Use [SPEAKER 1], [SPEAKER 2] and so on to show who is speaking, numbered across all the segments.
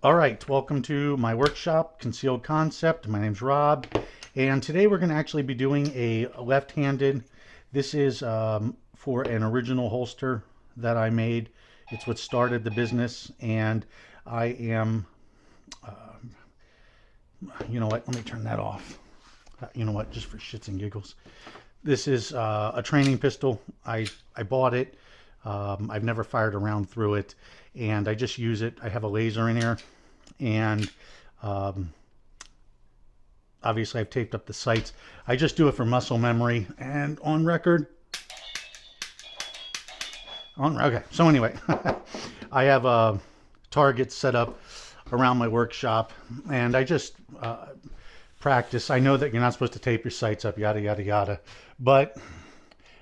[SPEAKER 1] All right, welcome to my workshop, Concealed Concept. My name's Rob, and today we're going to actually be doing a left-handed. This is for an original holster that I made. It's what started the business, and I am, you know what, let me turn that off. You know what, just for shits and giggles. This is a training pistol. I bought it. I've never fired a round through it, and I just use it. I have a laser in here, and um, obviously I've taped up the sights. I just do it for muscle memory and on record. Okay, so anyway, I have targets set up around my workshop, and I just practice. I know that you're not supposed to tape your sights up, yada yada yada, but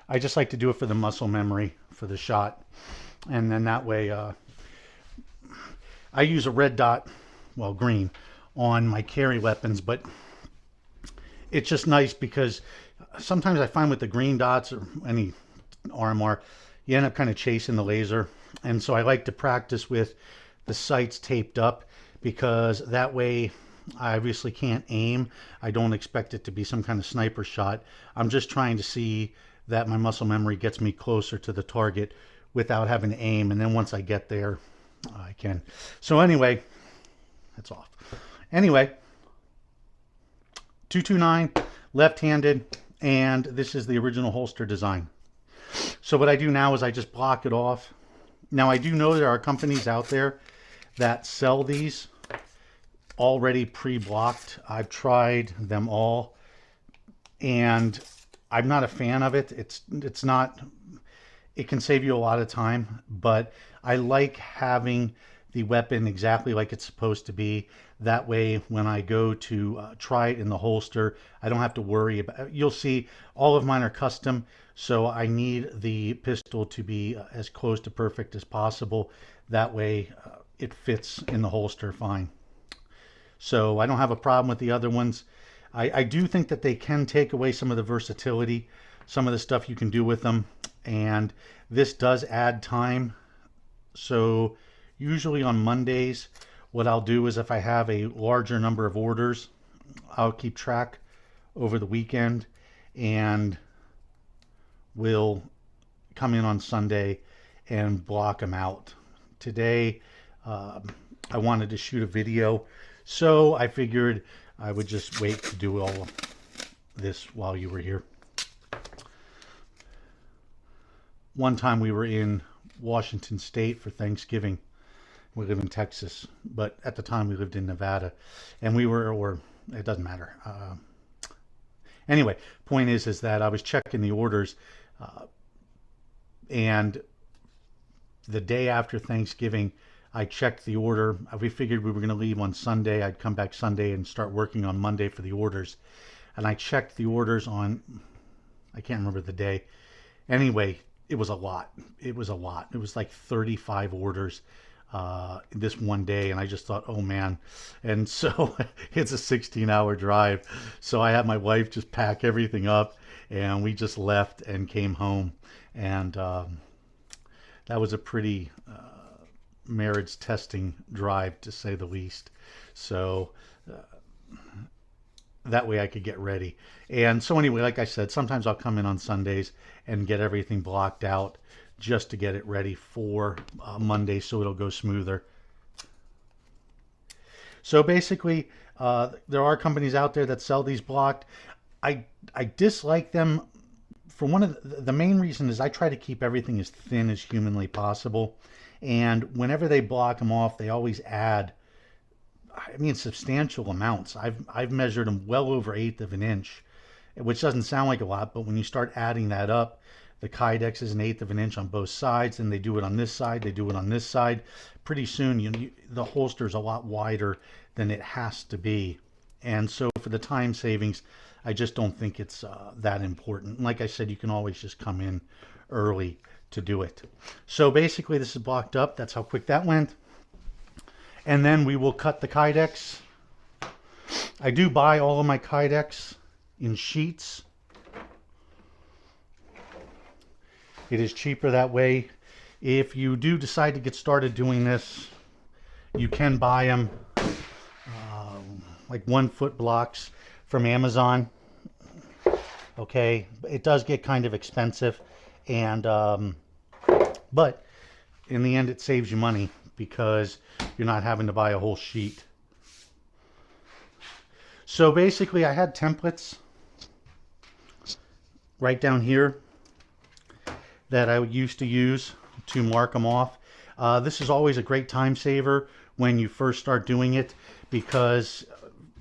[SPEAKER 1] I just like to do it for the muscle memory for the shot, and then that way I use a red dot, well, green, on my carry weapons, but it's just nice because sometimes I find with the green dots or any RMR, you end up kind of chasing the laser. And so I like to practice with the sights taped up because that way I obviously can't aim. I don't expect it to be some kind of sniper shot. I'm just trying to see that my muscle memory gets me closer to the target without having to aim. And then once I get there, I can. So anyway, that's off. Anyway, 229, left-handed, and this is the original holster design. So what I do now is I just block it off. Now I do know there are companies out there that sell these already pre-blocked. I've tried them all, and I'm not a fan of it. It's not, it can save you a lot of time, but I like having the weapon exactly like it's supposed to be. That way, when I go to try it in the holster, I don't have to worry about. You'll see all of mine are custom, so I need the pistol to be as close to perfect as possible. That way, it fits in the holster fine. So I don't have a problem with the other ones. I do think that they can take away some of the versatility, some of the stuff you can do with them, and this does add time. So usually on Mondays, what I'll do is if I have a larger number of orders, I'll keep track over the weekend and will come in on Sunday and block them out. Today, I wanted to shoot a video, so I figured I would just wait to do all of this while you were here. One time we were in Washington State for Thanksgiving. We live in Texas, but at the time we lived in Nevada, and we were, or it doesn't matter. Anyway, point is that I was checking the orders, and the day after Thanksgiving, I checked the order. We figured we were going to leave on Sunday. I'd come back Sunday and start working on Monday for the orders. And I checked the orders on, I can't remember the day. Anyway, it was a lot. It was a lot. It was like 35 orders this one day, and I just thought, oh man. And so it's a 16-hour drive, so I had my wife just pack everything up, and we just left and came home. And that was a pretty marriage testing drive, to say the least. So that way I could get ready. And so anyway, like I said, sometimes I'll come in on Sundays and get everything blocked out just to get it ready for Monday so it'll go smoother. So basically, there are companies out there that sell these blocked. I dislike them for one of the main reason is I try to keep everything as thin as humanly possible. And whenever they block them off, they always add, I mean, substantial amounts. I've measured them well over 1/8 of an inch, which doesn't sound like a lot, but when you start adding that up, the Kydex is 1/8 of an inch on both sides, and they do it on this side, they do it on this side. Pretty soon, the holster is a lot wider than it has to be. And so for the time savings, I just don't think it's that important. Like I said, you can always just come in early to do it. So basically, this is blocked up. That's how quick that went. And then we will cut the Kydex. I do buy all of my Kydex in sheets. It is cheaper that way. If you do decide to get started doing this, You can buy them like 1 foot blocks from Amazon. Okay, it does get kind of expensive, and but in the end it saves you money because you're not having to buy a whole sheet. So basically I had templates right down here that I used to use to mark them off. This is always a great time saver when you first start doing it, because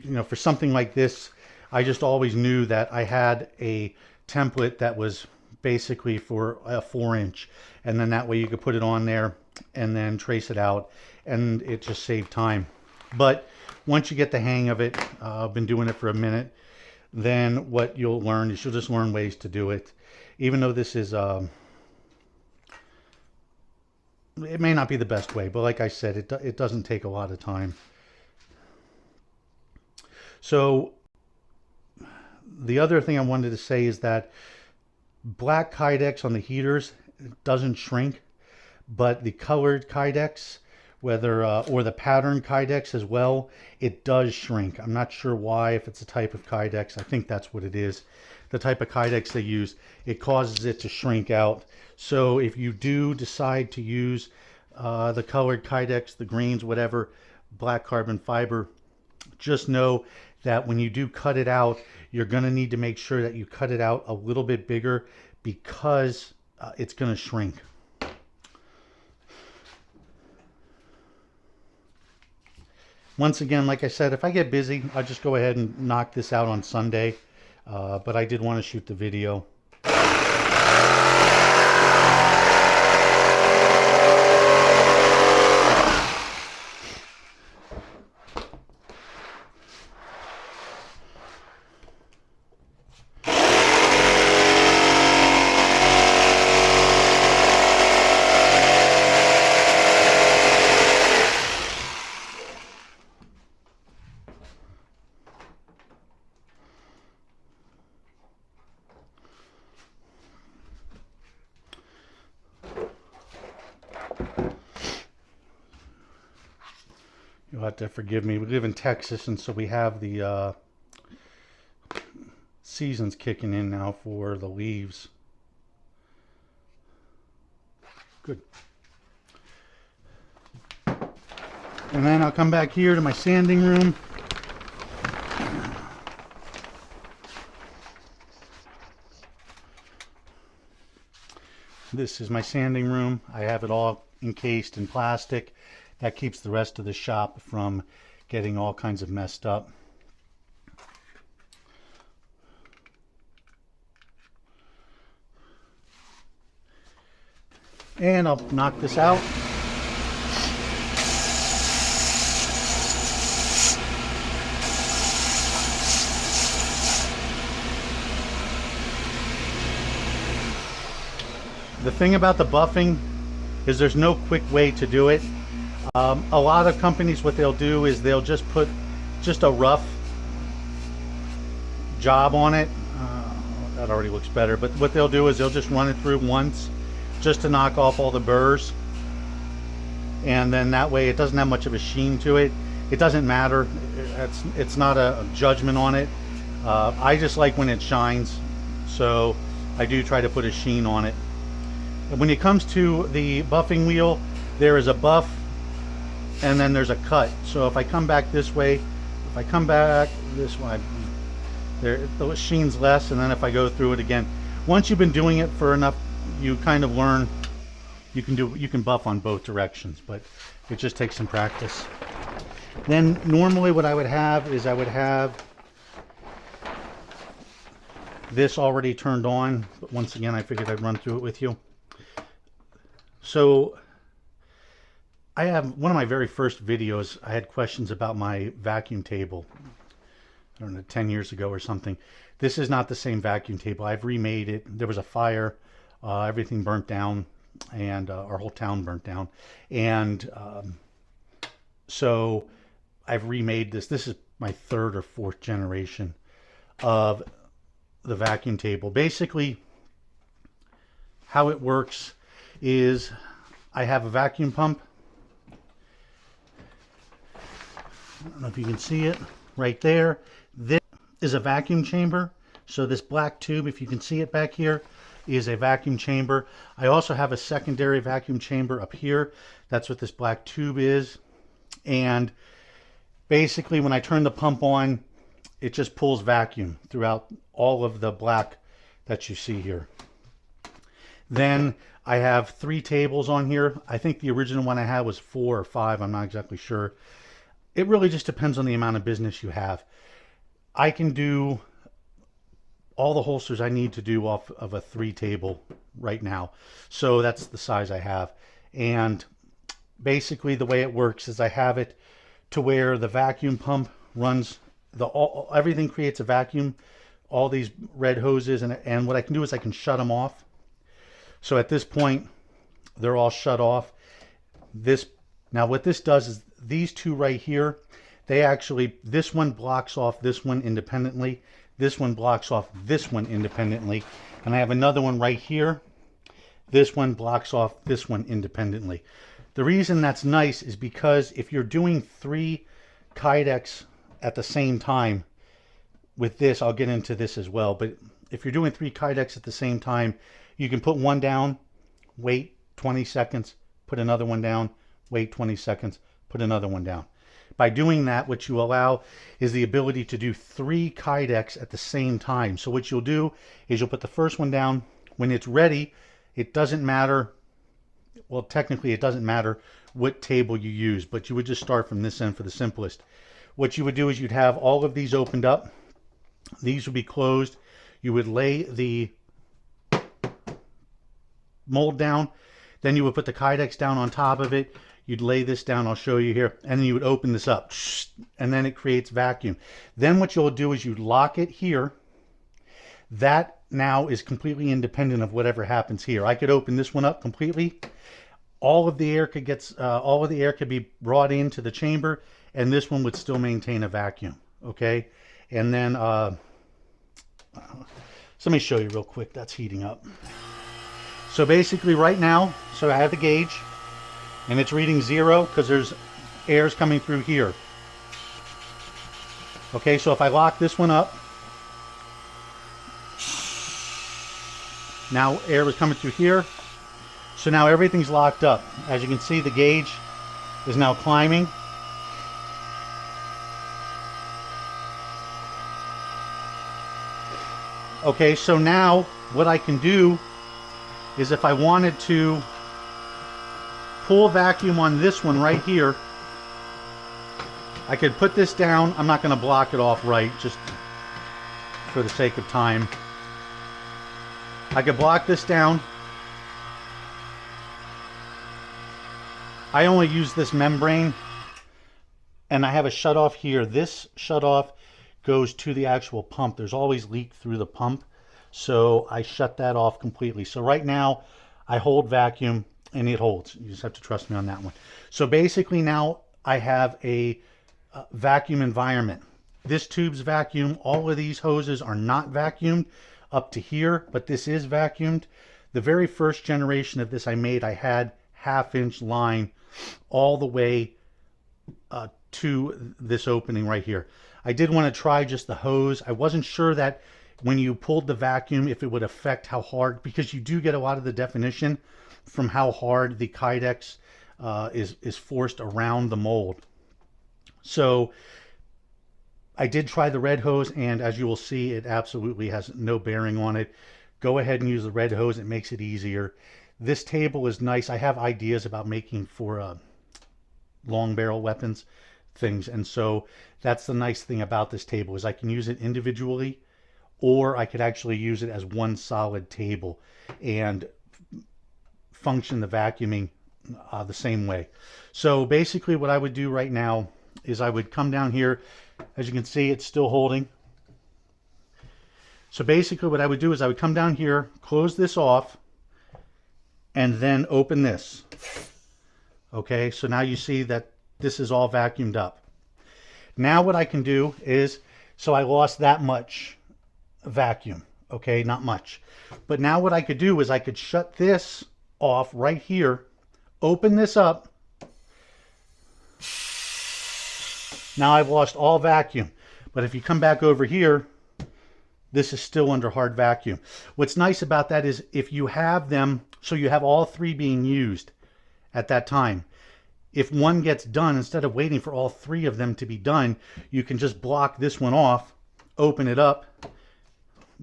[SPEAKER 1] you know, for something like this, I just always knew that I had a template that was basically for a 4-inch, and then that way you could put it on there and then trace it out, and it just saved time. But once you get the hang of it, I've been doing it for a minute, then what you'll learn is you'll just learn ways to do it. Even though this is it may not be the best way, but like I said, it doesn't take a lot of time. So the other thing I wanted to say is that black Kydex on the heaters doesn't shrink, but the colored Kydex, whether or the pattern Kydex as well, it does shrink. I'm not sure why, if it's a type of Kydex. I think that's what it is. The type of Kydex they use, it causes it to shrink out. So if you do decide to use the colored Kydex, the greens, whatever, black carbon fiber, just know that when you do cut it out, you're going to need to make sure that you cut it out a little bit bigger, because it's going to shrink. Once again, like I said, if I get busy, I'll just go ahead and knock this out on Sunday. But I did want to shoot the video. You'll have to forgive me. We live in Texas, and so we have the seasons kicking in now for the leaves. Good. And then I'll come back here to my sanding room. This is my sanding room. I have it all encased in plastic. That keeps the rest of the shop from getting all kinds of messed up. And I'll knock this out. The thing about the buffing is there's no quick way to do it. A lot of companies, what they'll do is they'll just put just a rough job on it. That already looks better, but what they'll do is they'll just run it through once just to knock off all the burrs, and then that way it doesn't have much of a sheen to it. It doesn't matter. It's not a judgment on it. I just like when it shines, so I do try to put a sheen on it. And when it comes to the buffing wheel, there is a buff and then there's a cut. So if I come back this way, if I come back this way, the sheen's less, and then if I go through it again, once you've been doing it for enough, you kind of learn you can buff on both directions, but it just takes some practice. Then normally what I would have is I would have this already turned on, but once again I figured I'd run through it with you. So I have one of my very first videos, I had questions about my vacuum table, I don't know, 10 years ago or something. This is not the same vacuum table. I've remade it. There was a fire, everything burnt down, and our whole town burnt down. And so I've remade this. This is my 3rd or 4th generation of the vacuum table. Basically, how it works is I have a vacuum pump, I don't know if you can see it right there. This is a vacuum chamber. So this black tube, if you can see it back here, is a vacuum chamber. I also have a secondary vacuum chamber up here. That's what this black tube is. And basically when I turn the pump on, it just pulls vacuum throughout all of the black that you see here. Then I have 3 tables on here. I think the original one I had was 4 or 5. I'm not exactly sure. It really just depends on the amount of business you have. I can do all the holsters I need to do off of a 3 table right now. So that's the size I have. And basically the way it works is I have it to where the vacuum pump runs, everything creates a vacuum, all these red hoses, and what I can do is I can shut them off. So at this point, they're all shut off. Now what this does is these 2 right here, this one blocks off this one independently. This one blocks off this one independently. And I have another one right here. This one blocks off this one independently. The reason that's nice is because if you're doing 3 Kydex at the same time with this, I'll get into this as well, but if you're doing 3 Kydex at the same time, you can put one down, wait 20 seconds, put another one down, wait 20 seconds, put another one down. By doing that, what you allow is the ability to do 3 Kydex at the same time. So what you'll do is you'll put the first one down. When it's ready, it doesn't matter. Well, technically it doesn't matter what table you use, but you would just start from this end for the simplest. What you would do is you'd have all of these opened up. These would be closed. You would lay the mold down. Then you would put the Kydex down on top of it. You'd lay this down, I'll show you here, and then you would open this up, and then it creates vacuum. Then what you'll do is you lock it here. That now is completely independent of whatever happens here. I could open this one up completely. All of the air could be brought into the chamber, and this one would still maintain a vacuum. Okay, and then so let me show you real quick. That's heating up. So basically, right now, so I have the gauge. And it's reading 0 because there's air's coming through here. Okay, so if I lock this one up, now air was coming through here. So now everything's locked up. As you can see, the gauge is now climbing. Okay, so now what I can do is if I wanted to pull vacuum on this one right here, I could put this down. I'm not going to block it off right, just for the sake of time. I could block this down. I only use this membrane, and I have a shut off here. This shut off goes to the actual pump. There's always leak through the pump, so I shut that off completely. So right now I hold vacuum and it holds. You just have to trust me on that one. So basically now I have a vacuum environment. This tube's vacuum. All of these hoses are not vacuumed up to here, but this is vacuumed. The very first generation of this I made, I had 1/2-inch line all the way to this opening right here. I did want to try just the hose. I wasn't sure that when you pulled the vacuum if it would affect how hard, because you do get a lot of the definition from how hard the Kydex is forced around the mold. So I did try the red hose, and as you will see, it absolutely has no bearing on it. Go ahead and use the red hose. It makes it easier. This table is nice. I have ideas about making for long barrel weapons things, and so that's the nice thing about this table is I can use it individually, or I could actually use it as one solid table and function the vacuuming the same way. So basically what I would do right now is I would come down here. As you can see, it's still holding. So basically what I would do is I would come down here, close this off, and then open this. Okay, so now you see that this is all vacuumed up. Now what I can do is, so I lost that much vacuum, okay, not much. But now what I could do is I could shut this off right here, open this up, Now I've lost all vacuum. But if you come back over here, this is still under hard vacuum. What's nice about that is if you have them, so you have all three being used at that time. If one gets done, instead of waiting for all three of them to be done, you can just block this one off, open it up,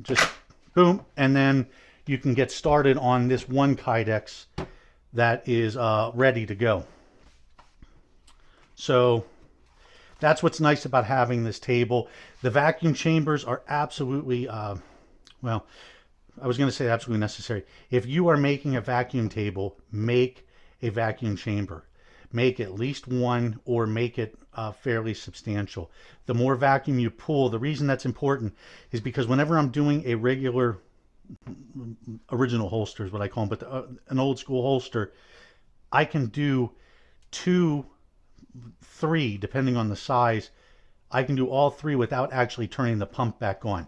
[SPEAKER 1] just boom, and then you can get started on this one Kydex that is ready to go. So that's what's nice about having this table. The vacuum chambers are absolutely, well, I was going to say absolutely necessary. If you are making a vacuum table, make a vacuum chamber. Make at least one, or make it fairly substantial. The more vacuum you pull, the reason that's important is because whenever I'm doing a regular, original holster is what I call them, but an old school holster, I can do 2, 3, depending on the size. I can do all 3 without actually turning the pump back on.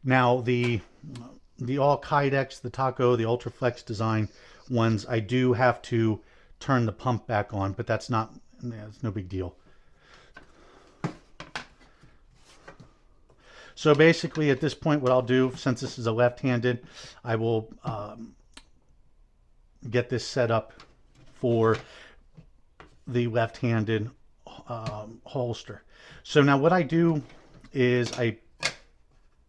[SPEAKER 1] Now the all Kydex, the Taco, the Ultraflex design ones, I do have to turn the pump back on, but that's not, it's no big deal. So basically at this point what I'll do, since this is a left-handed, I will get this set up for the left-handed holster. So now what I do is I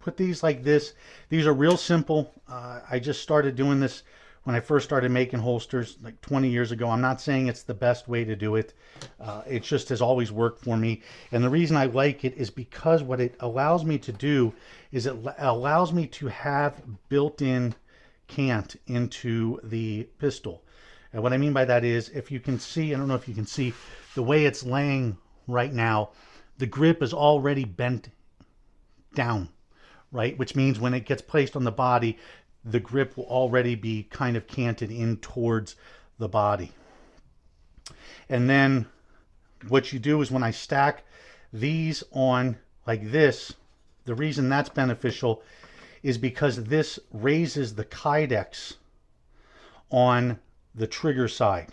[SPEAKER 1] put these like this. These are real simple. I just started doing this when I first started making holsters like 20 years ago. I'm not saying it's the best way to do it. It just has always worked for me. And the reason I like it is because what it allows me to do is it allows me to have built-in cant into the pistol. And what I mean by that is, if you can see, I don't know if you can see the way it's laying right now, the grip is already bent down, right? Which means when it gets placed on the body, the grip will already be kind of canted in towards the body. And then what you do is when I stack these on like this, the reason that's beneficial is because this raises the Kydex on the trigger side.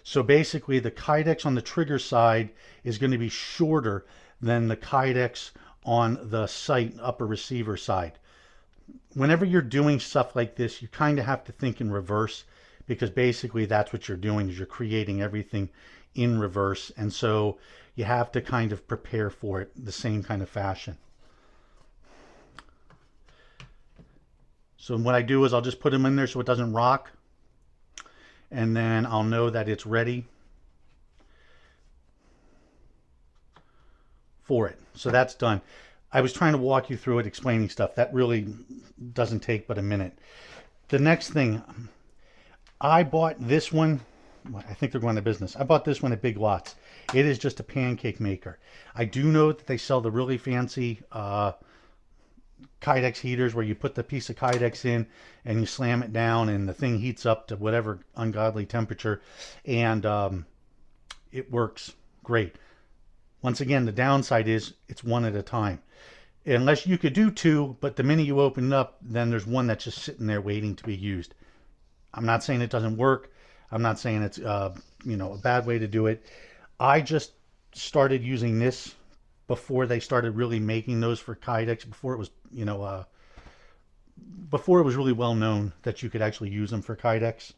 [SPEAKER 1] So basically the Kydex on the trigger side is going to be shorter than the Kydex on the sight upper receiver side. Whenever you're doing stuff like this, you kind of have to think in reverse, because basically that's what you're doing, is you're creating everything in reverse. And so you have to kind of prepare for it the same kind of fashion. So what I do is I'll just put them in there so it doesn't rock. And then I'll know that it's ready for it. So that's done. I was trying to walk you through it, explaining stuff. That really doesn't take but a minute. The next thing, I bought this one. I think they're going out of business. I bought this one at Big Lots. It is just a pancake maker. I do know that they sell the really fancy Kydex heaters where you put the piece of Kydex in and you slam it down and the thing heats up to whatever ungodly temperature, and it works great. Once again, the downside is it's one at a time. Unless you could do 2, but the minute you open it up, then there's one that's just sitting there waiting to be used. I'm not saying it doesn't work. I'm not saying it's you know, a bad way to do it. I just started using this before they started really making those for Kydex, before it was, you know, before it was really well known that you could actually use them for Kydex.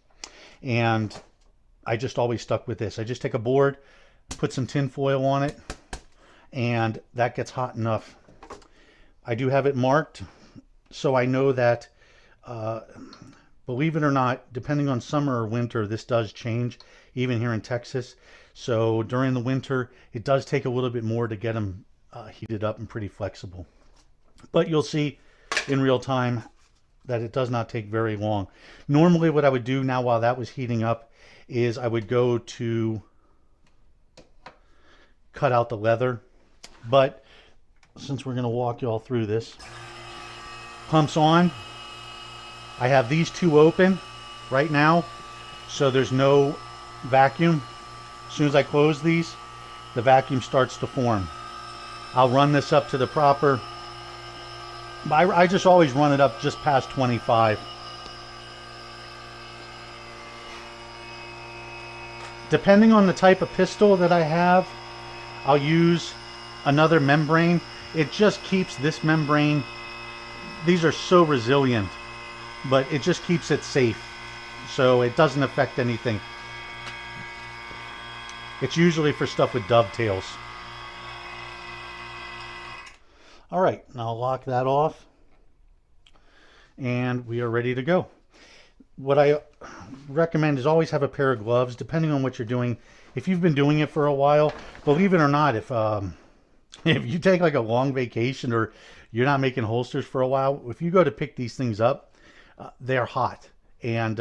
[SPEAKER 1] And I just always stuck with this. I just take a board, put some tin foil on it, and that gets hot enough. I do have it marked, so I know that, believe it or not, depending on summer or winter, this does change, even here in Texas. So during the winter, it does take a little bit more to get them heated up and pretty flexible. But you'll see in real time that it does not take very long. Normally what I would do now while that was heating up is I would go to cut out the leather. But since we're going to walk you all through this, pumps on. I have these 2 open right now, so there's no vacuum. As soon as I close these, the vacuum starts to form. I'll run this up to the proper, I just always run it up just past 25. Depending on the type of pistol that I have, I'll use another membrane. It just keeps this membrane, these are so resilient, but it just keeps it safe. So it doesn't affect anything. It's usually for stuff with dovetails. All right, now I'll lock that off. And we are ready to go. What I recommend is always have a pair of gloves, depending on what you're doing. If you've been doing it for a while, believe it or not, if you take like a long vacation or you're not making holsters for a while, if you go to pick these things up, they're hot, and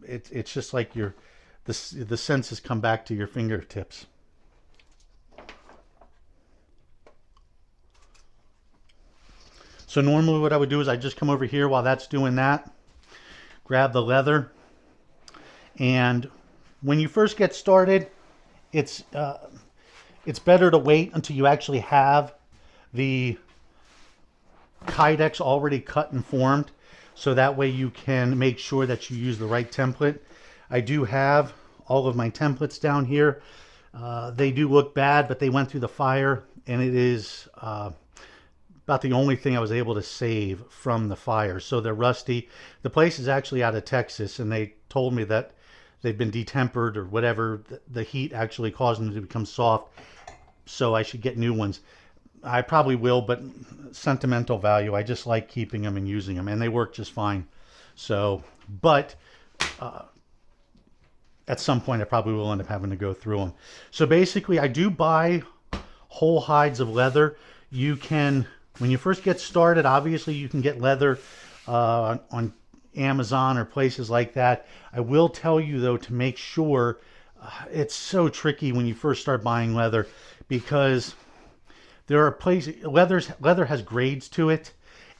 [SPEAKER 1] it's just like the senses come back to your fingertips. So normally what I would do is I just come over here while that's doing that, grab the leather, and when you first get started, it's better to wait until you actually have the Kydex already cut and formed, so that way you can make sure that you use the right template. I do have all of my templates down here. They do look bad, but they went through the fire, and it is about the only thing I was able to save from the fire. So they're rusty. The place is actually out of Texas, and they told me that they've been detempered or whatever. The heat actually caused them to become soft, so I should get new ones. I probably will, but sentimental value. I just like keeping them and using them, and they work just fine. So, but at some point I probably will end up having to go through them. So basically I do buy whole hides of leather. You can, when you first get started, obviously you can get leather on Amazon or places like that. I will tell you though, to make sure, it's so tricky when you first start buying leather, because there are places, leather has grades to it,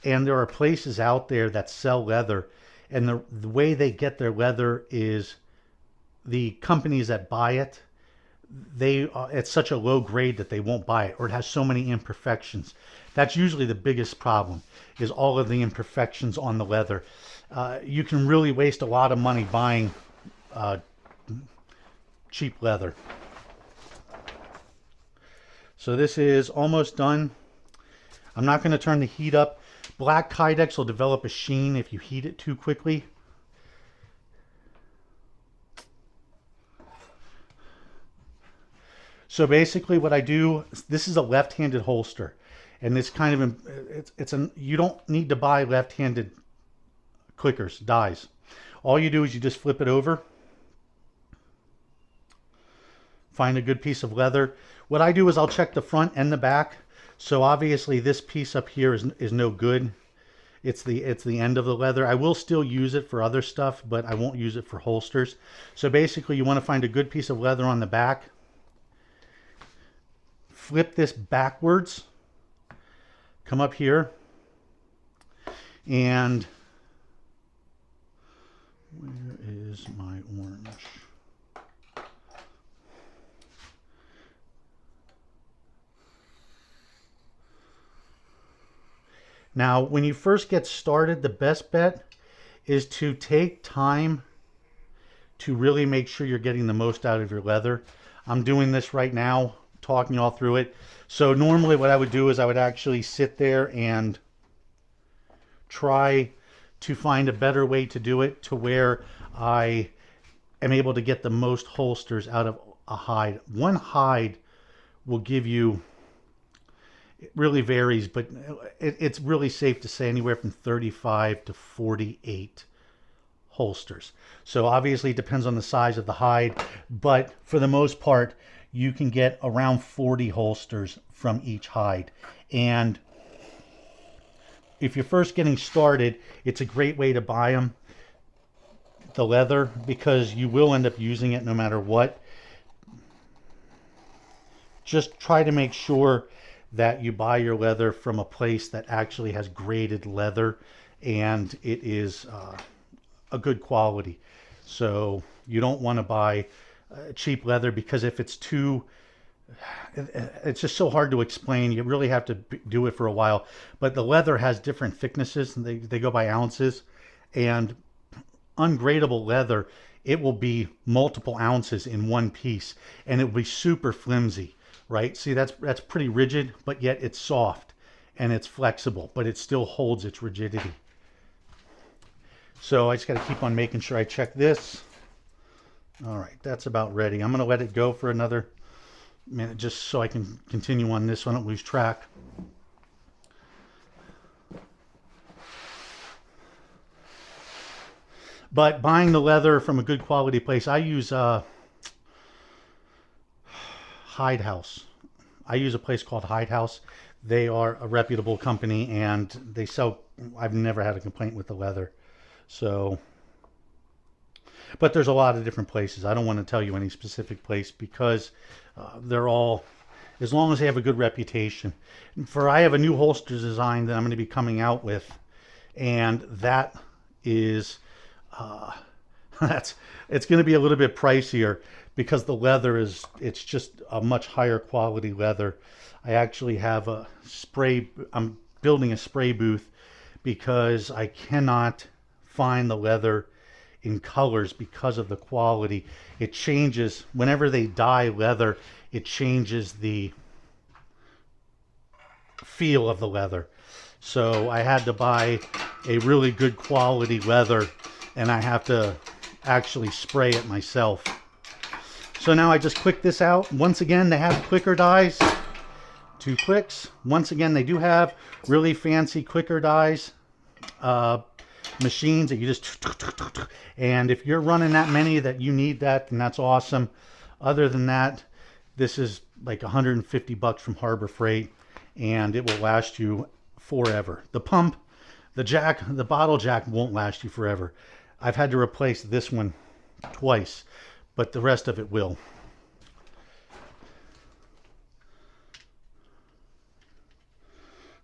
[SPEAKER 1] and there are places out there that sell leather, and the way they get their leather is the companies that buy it, it's such a low grade that they won't buy it, or it has so many imperfections. That's usually the biggest problem, is all of the imperfections on the leather. You can really waste a lot of money buying cheap leather. So this is almost done. I'm not going to turn the heat up. Black Kydex will develop a sheen if you heat it too quickly. So basically what I do, this is a left-handed holster, and this kind of, you don't need to buy left-handed clickers, dies. All you do is you just flip it over, find a good piece of leather. What I do is I'll check the front and the back. So obviously this piece up here is no good. It's the end of the leather. I will still use it for other stuff, but I won't use it for holsters. So basically you want to find a good piece of leather on the back. Flip this backwards. Come up here. And where is my orange? Now, when you first get started, the best bet is to take time to really make sure you're getting the most out of your leather. I'm doing this right now, talking all through it. So normally what I would do is I would actually sit there and try to find a better way to do it, to where I am able to get the most holsters out of a hide. One hide will give you, it really varies, but it's really safe to say anywhere from 35 to 48 holsters. So obviously it depends on the size of the hide, but for the most part, you can get around 40 holsters from each hide. And if you're first getting started, it's a great way to buy them, the leather, because you will end up using it no matter what. Just try to make sure that you buy your leather from a place that actually has graded leather, and it is a good quality. So you don't want to buy cheap leather, because if it's too, it's just so hard to explain. You really have to do it for a while. But the leather has different thicknesses, and they go by ounces, and ungradable leather, it will be multiple ounces in one piece, and it will be super flimsy. right? See, that's pretty rigid, but yet it's soft and it's flexible, but it still holds its rigidity. So I just got to keep on making sure I check this. All right, that's about ready. I'm going to let it go for another minute just so I can continue on this so I don't lose track. But buying the leather from a good quality place, I use Hide House. I use a place called Hide House. They are a reputable company and they sell, I've never had a complaint with the leather. So, but there's a lot of different places. I don't want to tell you any specific place because they're all, as long as they have a good reputation. I have a new holster design that I'm going to be coming out with, and that is, it's going to be a little bit pricier because the leather is, it's just a much higher quality leather. I actually have a spray, I'm building a spray booth because I cannot find the leather in colors because of the quality. It changes whenever they dye leather, it changes the feel of the leather. So I had to buy a really good quality leather and I have to actually spray it myself. So now I just click this out. Once again, they have clicker dies. 2 clicks. Once again, they do have really fancy clicker dies machines that you just, and if you're running that many that you need that, then that's awesome. Other than that, this is like 150 bucks from Harbor Freight and it will last you forever. The pump, the jack, the bottle jack won't last you forever. I've had to replace this one twice, but the rest of it will.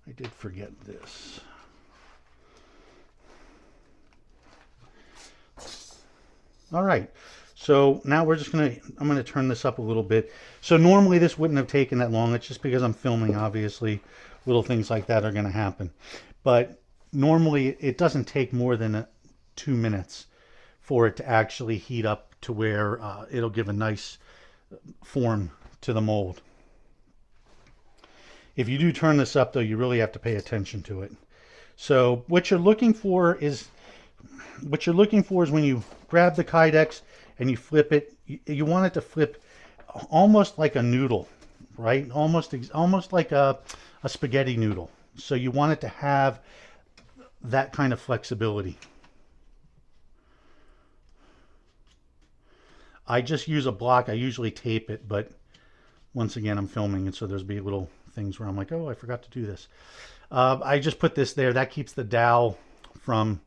[SPEAKER 1] I did forget this. All right, so now we're just I'm gonna turn this up a little bit. So normally this wouldn't have taken that long. It's just because I'm filming, obviously, little things like that are gonna happen. But normally it doesn't take more than 2 minutes for it to actually heat up to where it'll give a nice form to the mold. If you do turn this up though, you really have to pay attention to it. So what you're looking for is when you grab the Kydex and you flip it, you want it to flip almost like a noodle, right? Almost like a spaghetti noodle. So you want it to have that kind of flexibility. I just use a block. I usually tape it, but once again, I'm filming, and so there's be little things where I'm like, oh, I forgot to do this. I just put this there. That keeps the dowel from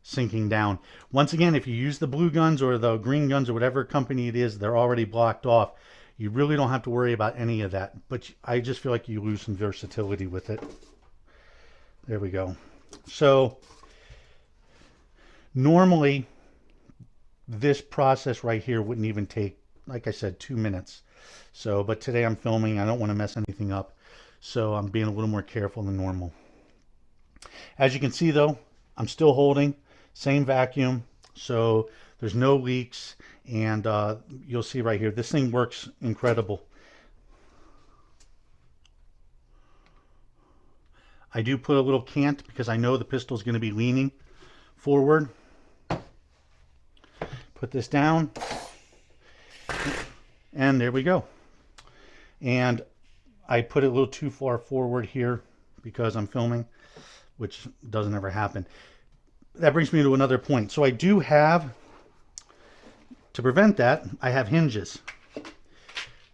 [SPEAKER 1] sinking down. Once again, if you use the blue guns or the green guns or whatever company it is, they're already blocked off. You really don't have to worry about any of that. But I just feel like you lose some versatility with it. There we go. So normally this process right here wouldn't even take, like I said, 2 minutes. So, but today I'm filming. I don't want to mess anything up. So I'm being a little more careful than normal. As you can see though, I'm still holding. Same vacuum, so there's no leaks, and you'll see right here, this thing works incredible. I do put a little cant because I know the pistol is going to be leaning forward. Put this down, and there we go. And I put it a little too far forward here because I'm filming, which doesn't ever happen. That brings me to another point. So I do have, to prevent that, I have hinges.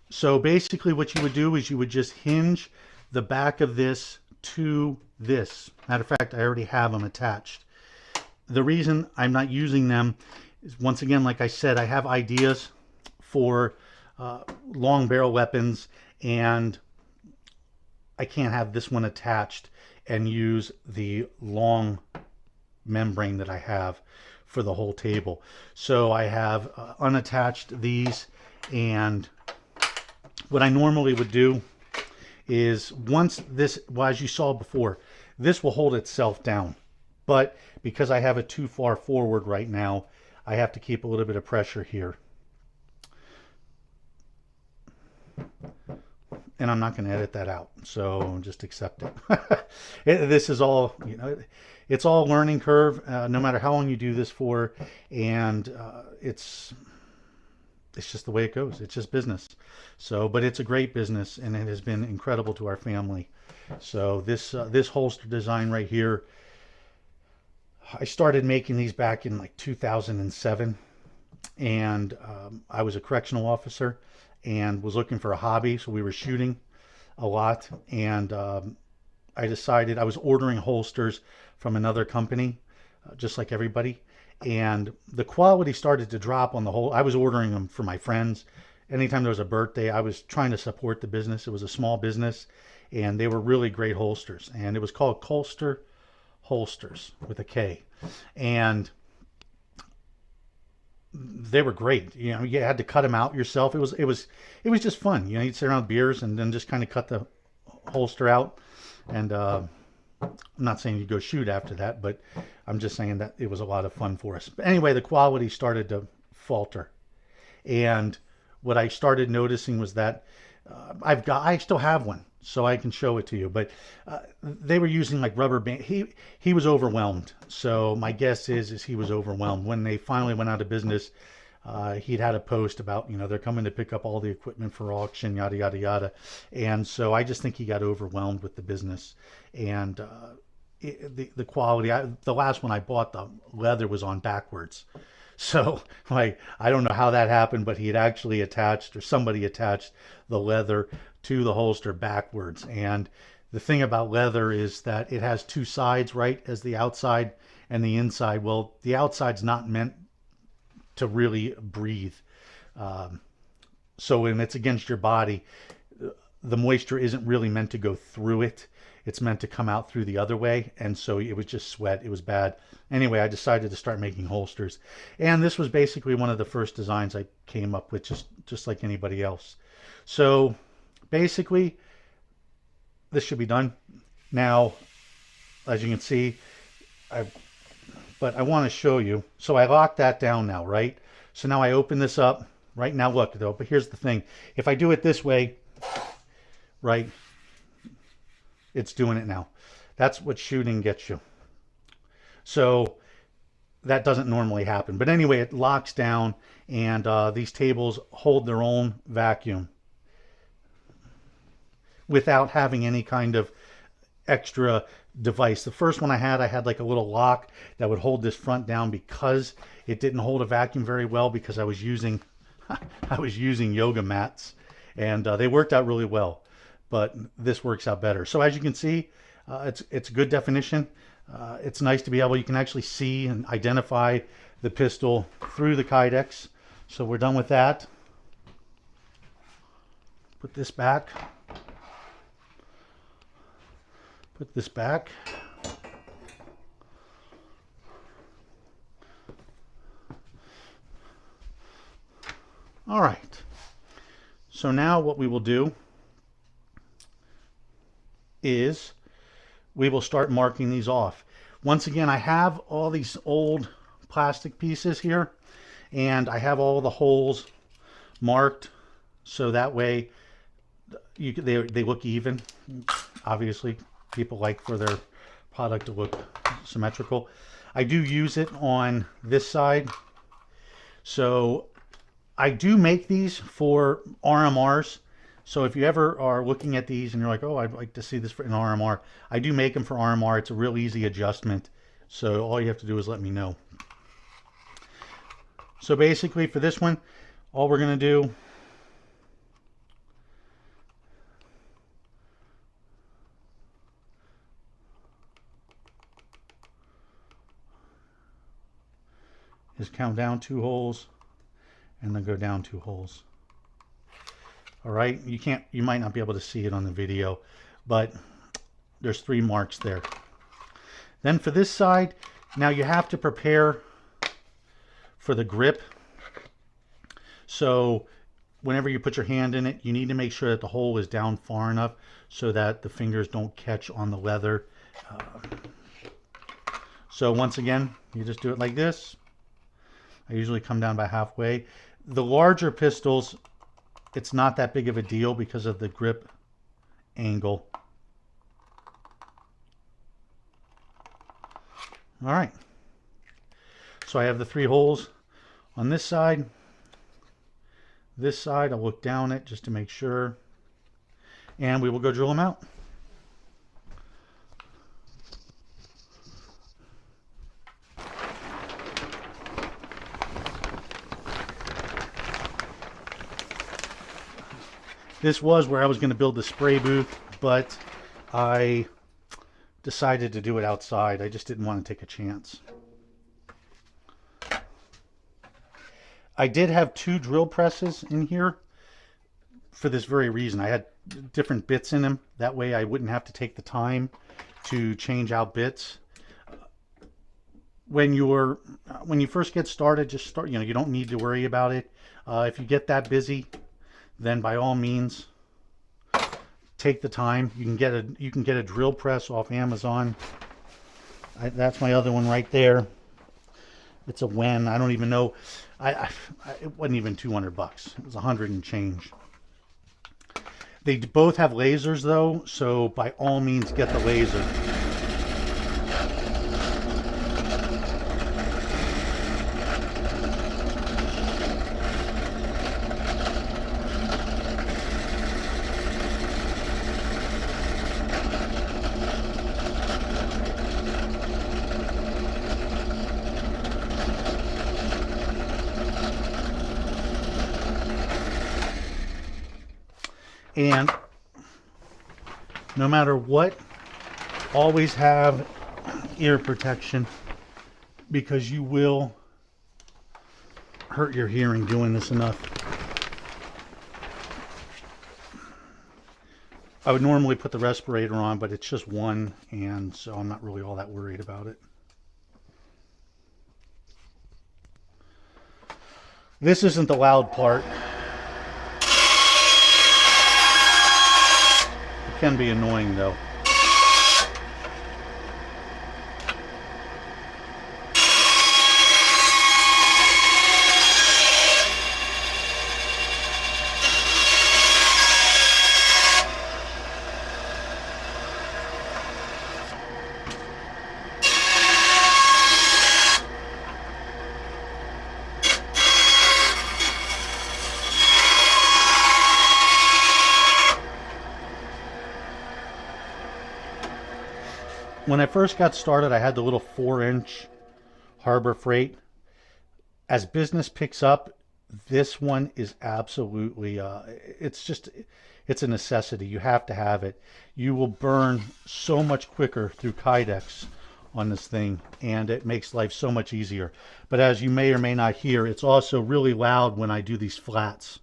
[SPEAKER 1] So basically what you would do is you would just hinge the back of this to this. Matter of fact, I already have them attached. The reason I'm not using them is, once again, like I said, I have ideas for long barrel weapons, and I can't have this one attached and use the long membrane that I have for the whole table. So I have unattached these, and what I normally would do is once this, well, as you saw before, this will hold itself down, but because I have it too far forward right now, I have to keep a little bit of pressure here. and I'm not going to edit that out. So just accept it. This is all, you know, it's all learning curve, no matter how long you do this for. And it's just the way it goes. It's just business. So, but it's a great business, and it has been incredible to our family. So this holster design right here, I started making these back in like 2007, and I was a correctional officer and was looking for a hobby. So we were shooting a lot, and I decided I was ordering holsters from another company, just like everybody. And the quality started to drop on the whole. I was ordering them for my friends. Anytime there was a birthday, I was trying to support the business. It was a small business, and they were really great holsters. And it was called Colster Holsters with a K. And they were great. You know, you had to cut them out yourself. It was just fun. You know, you'd sit around with beers and then just kind of cut the holster out. And I'm not saying you go shoot after that, but I'm just saying that it was a lot of fun for us. But anyway, the quality started to falter, and what I started noticing was that I still have one, so I can show it to you. But they were using like rubber band. He was overwhelmed. So my guess is he was overwhelmed when they finally went out of business. He'd had a post about, you know, they're coming to pick up all the equipment for auction, yada yada yada. And so I just think he got overwhelmed with the business, and the quality. The last one I bought, the leather was on backwards. So, like, I don't know how that happened, but he had actually attached, or somebody attached, the leather to the holster backwards. And the thing about leather is that it has two sides, right, as the outside and the inside. Well, the outside's not meant to really breathe. So when it's against your body, the moisture isn't really meant to go through it. It's meant to come out through the other way. And so it was just sweat. It was bad. Anyway, I decided to start making holsters. And this was basically one of the first designs I came up with, just like anybody else. So basically, this should be done. Now, as you can see, but I want to show you. So I locked that down now, right? So now I open this up. Right now, look, though, but here's the thing. If I do it this way, right, it's doing it now. That's what shooting gets you. So that doesn't normally happen. But anyway, it locks down, and these tables hold their own vacuum without having any kind of extra device. The first one I had like a little lock that would hold this front down because it didn't hold a vacuum very well, because I was using yoga mats, and they worked out really well. But this works out better. So as you can see, it's good definition. It's nice to be able, you can actually see and identify the pistol through the Kydex. So we're done with that. Put this back. Put this back. All right. So now what we will do is we will start marking these off. Once again, I have all these old plastic pieces here, and I have all the holes marked, so that way they look even. Obviously, people like for their product to look symmetrical. I do use it on this side. So I do make these for RMRs. So if you ever are looking at these and you're like, oh, I'd like to see this for an RMR, I do make them for RMR. It's a real easy adjustment. So all you have to do is let me know. So basically for this one, all we're going to do is count down 2 holes and then go down 2 holes. All right, you might not be able to see it on the video, but there's 3 marks there. Then for this side, now you have to prepare for the grip. So whenever you put your hand in it, you need to make sure that the hole is down far enough so that the fingers don't catch on the leather. So once again, you just do it like this. I usually come down by halfway. The larger pistols, it's not that big of a deal because of the grip angle. All right. So I have the 3 holes on this side. This side, I'll look down it just to make sure. And we will go drill them out. This was where I was going to build the spray booth, but I decided to do it outside. I just didn't want to take a chance. I did have 2 drill presses in here for this very reason. I had different bits in them. That way I wouldn't have to take the time to change out bits. When you first get started, just start, you don't need to worry about it. If you get that busy, then by all means take the time. You can get a drill press off Amazon. That's my other one right there. It's a Wen. I don't even know. It wasn't even 200 bucks. It was 100 and change. They both have lasers though, so by all means get the laser. And no matter what, always have ear protection, because you will hurt your hearing doing this enough. I would normally put the respirator on, but it's just one, and so I'm not really all that worried about it. This isn't the loud part. Can be annoying though. When I first got started, I had the little 4-inch Harbor Freight. As business picks up, this one is absolutely, it's a necessity. You have to have it. You will burn so much quicker through Kydex on this thing, and it makes life so much easier. But as you may or may not hear, it's also really loud when I do these flats.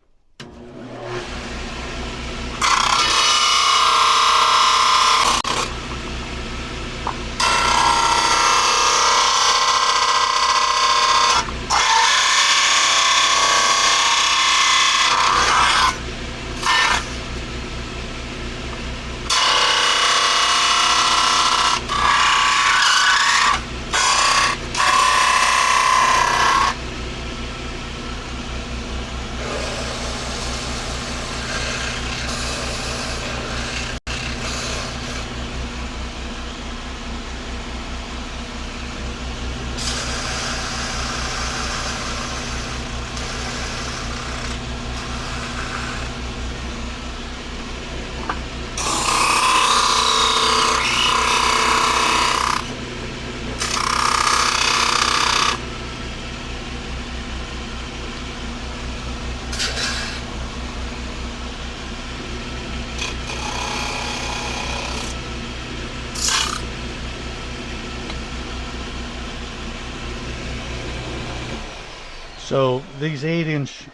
[SPEAKER 1] So these 8-inch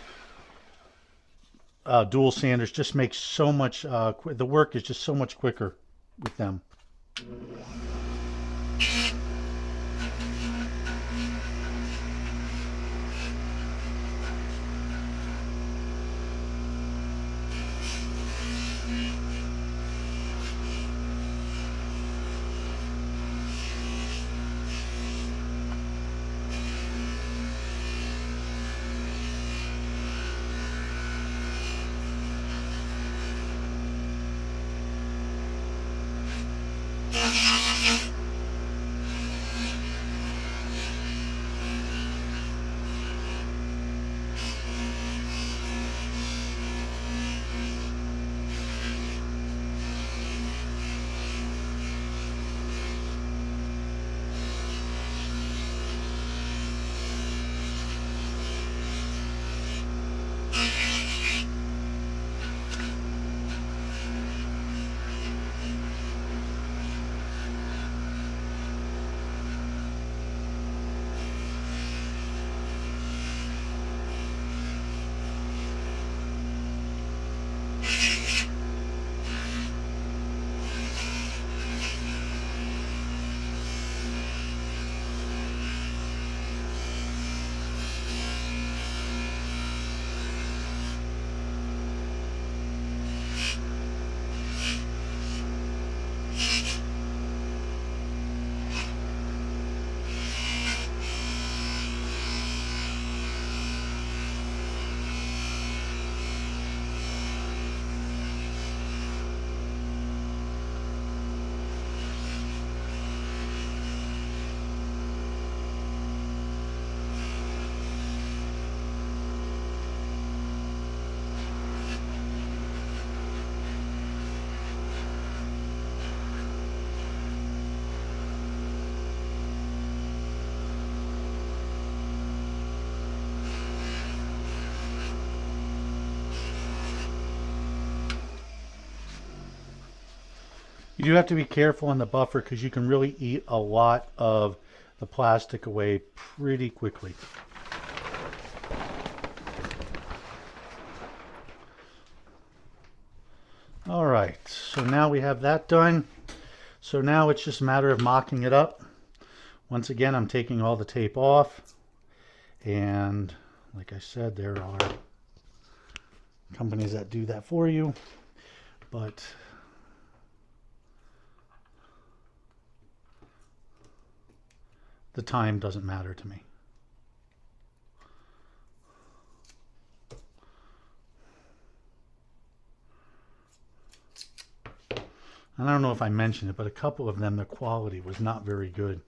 [SPEAKER 1] dual sanders just make so much, the work is just so much quicker with them. You do have to be careful on the buffer because you can really eat a lot of the plastic away pretty quickly. All right, so now we have that done. So now it's just a matter of mocking it up. Once again, I'm taking all the tape off. And like I said, there are companies that do that for you. But the time doesn't matter to me. And I don't know if I mentioned it, but a couple of them, the quality was not very good.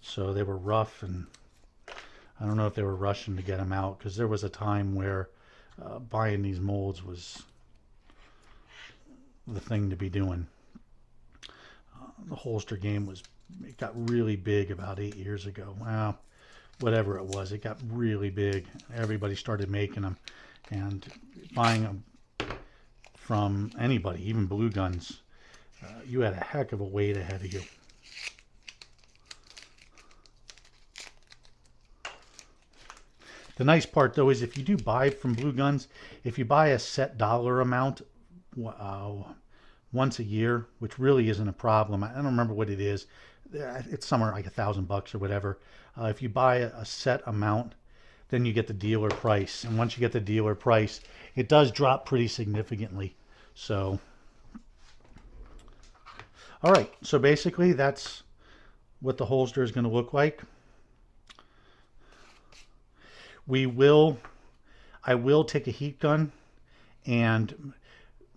[SPEAKER 1] So they were rough, and I don't know if they were rushing to get them out, because there was a time where buying these molds was the thing to be doing. The holster game it got really big about 8 years ago. Well, whatever it was, it got really big. Everybody started making them, and buying them from anybody, even Blue Guns, you had a heck of a wait ahead of you. The nice part though is if you do buy from Blue Guns, if you buy a set dollar amount once a year, which really isn't a problem. I don't remember what it is. It's somewhere like $1,000 or whatever. If you buy a set amount, then you get the dealer price. And once you get the dealer price, it does drop pretty significantly. So, all right. So basically that's what the holster is going to look like. I will take a heat gun, and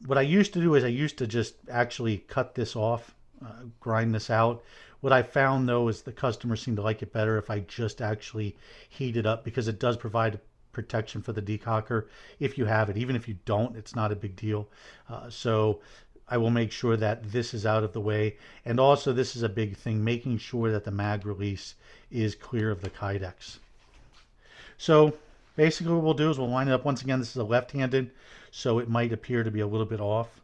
[SPEAKER 1] what I used to do is I used to just actually cut this off, grind this out. What I found though is the customers seem to like it better if I just actually heat it up, because it does provide protection for the decocker if you have it. Even if you don't, it's not a big deal. So I will make sure that this is out of the way. And also this is a big thing, making sure that the mag release is clear of the Kydex. So basically what we'll do is we'll line it up. Once again, this is a left-handed, so it might appear to be a little bit off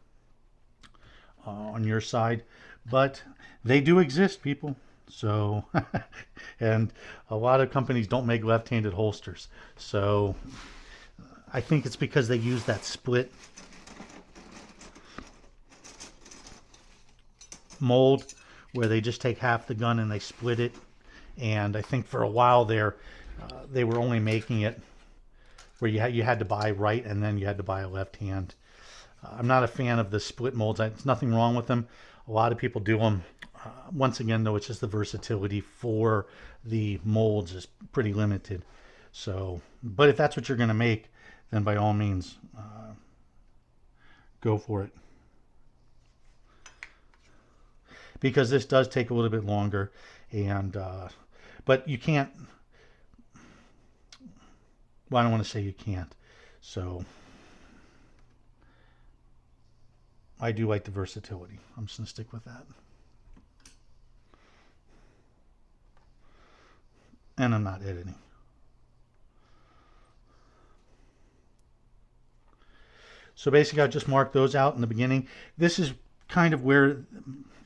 [SPEAKER 1] on your side, but they do exist, people. So, and a lot of companies don't make left-handed holsters. So I think it's because they use that split mold where they just take half the gun and they split it. And I think for a while there, they were only making it where you had to buy right and then you had to buy a left hand. I'm not a fan of the split molds. There's nothing wrong with them. A lot of people do them. Once again, though, it's just the versatility for the molds is pretty limited. So, but if that's what you're going to make, then by all means, go for it. because this does take a little bit longer. And but you can't, well, I don't want to say you can't. So I do like the versatility. I'm just going to stick with that. And I'm not editing. So basically I just marked those out in the beginning. This is kind of where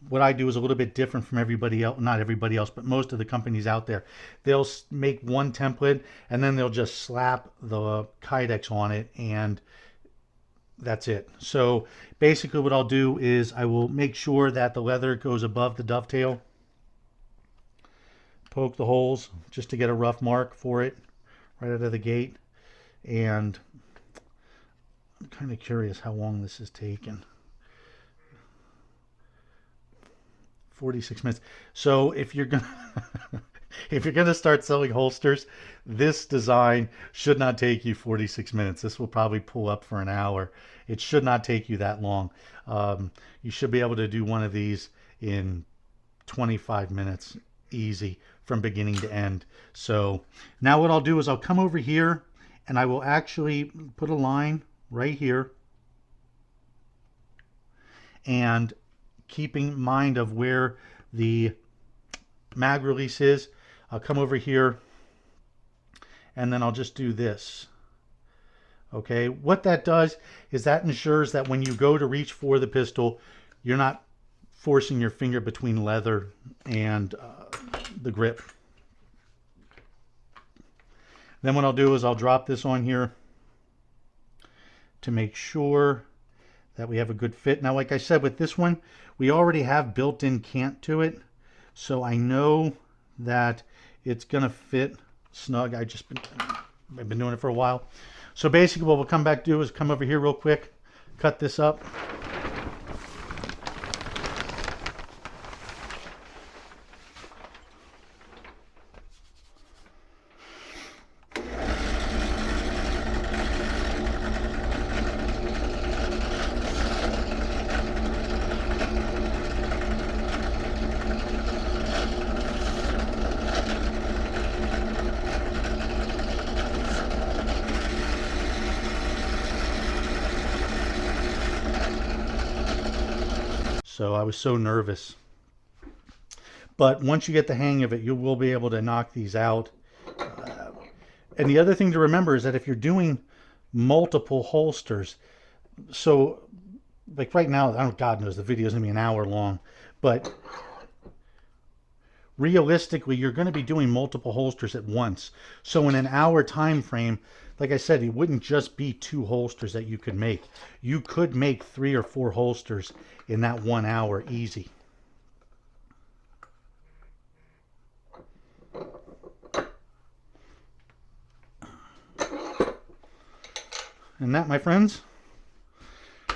[SPEAKER 1] what I do is a little bit different from everybody else. Not everybody else, but most of the companies out there. They'll make one template and then they'll just slap the Kydex on it and that's it. So basically what I'll do is I will make sure that the leather goes above the dovetail. Poke the holes just to get a rough mark for it right out of the gate. And I'm kind of curious how long this is taking. 46 minutes. So if you're gonna if you're gonna start selling holsters, this design should not take you 46 minutes. This will probably pull up for an hour. It should not take you that long. You should be able to do one of these in 25 minutes easy from beginning to end. So now what I'll do is I'll come over here and I will actually put a line right here, and keeping mind of where the mag release is, I'll come over here and then I'll just do this. Okay, what that does is that ensures that when you go to reach for the pistol, you're not forcing your finger between leather and the grip. Then what I'll do is I'll drop this on here to make sure that we have a good fit. Now, like I said, with this one, we already have built-in cant to it, so I know that it's gonna fit snug. I've been doing it for a while. So basically what we'll come back to do is come over here real quick, cut this up. So I was so nervous. But once you get the hang of it, you will be able to knock these out. And the other thing to remember is that if you're doing multiple holsters, so like right now, God knows the video is going to be an hour long, but realistically, you're going to be doing multiple holsters at once. So in an hour time frame, like I said, it wouldn't just be 2 holsters that you could make. You could make 3 or 4 holsters in that 1 hour easy. And that, my friends,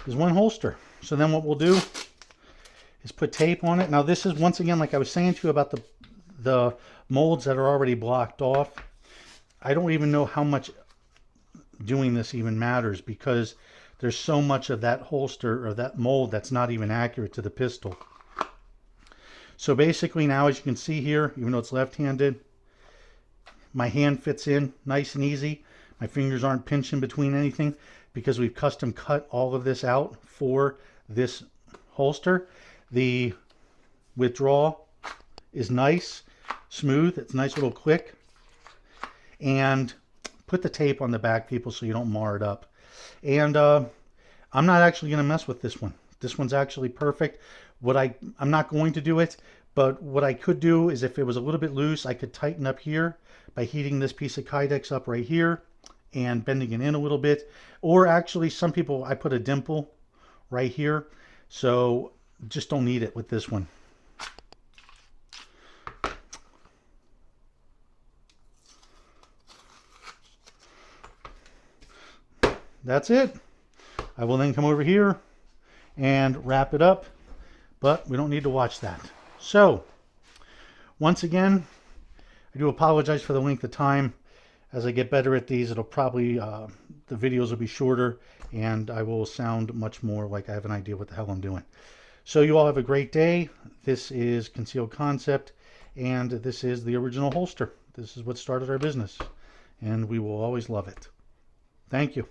[SPEAKER 1] is 1 holster. So then what we'll do is put tape on it. Now this is, once again, like I was saying to you about the molds that are already blocked off. I don't even know how much doing this even matters, because there's so much of that holster or that mold that's not even accurate to the pistol. So basically now, as you can see here, even though it's left-handed, my hand fits in nice and easy. My fingers aren't pinching between anything because we've custom cut all of this out for this holster. The withdrawal is nice, smooth. It's a nice little click. And put the tape on the back, people, so you don't mar it up. And I'm not actually going to mess with this one. This one's actually perfect. I'm not going to do it, but what I could do is, if it was a little bit loose, I could tighten up here by heating this piece of Kydex up right here and bending it in a little bit. Or actually, some people, I put a dimple right here, so just don't need it with this one. That's it. I will then come over here and wrap it up, but we don't need to watch that. So once again, I do apologize for the length of time. As I get better at these, it'll probably, the videos will be shorter and I will sound much more like I have an idea what the hell I'm doing. So you all have a great day. This is Concealed Concept, and this is the original holster. This is what started our business, and we will always love it. Thank you.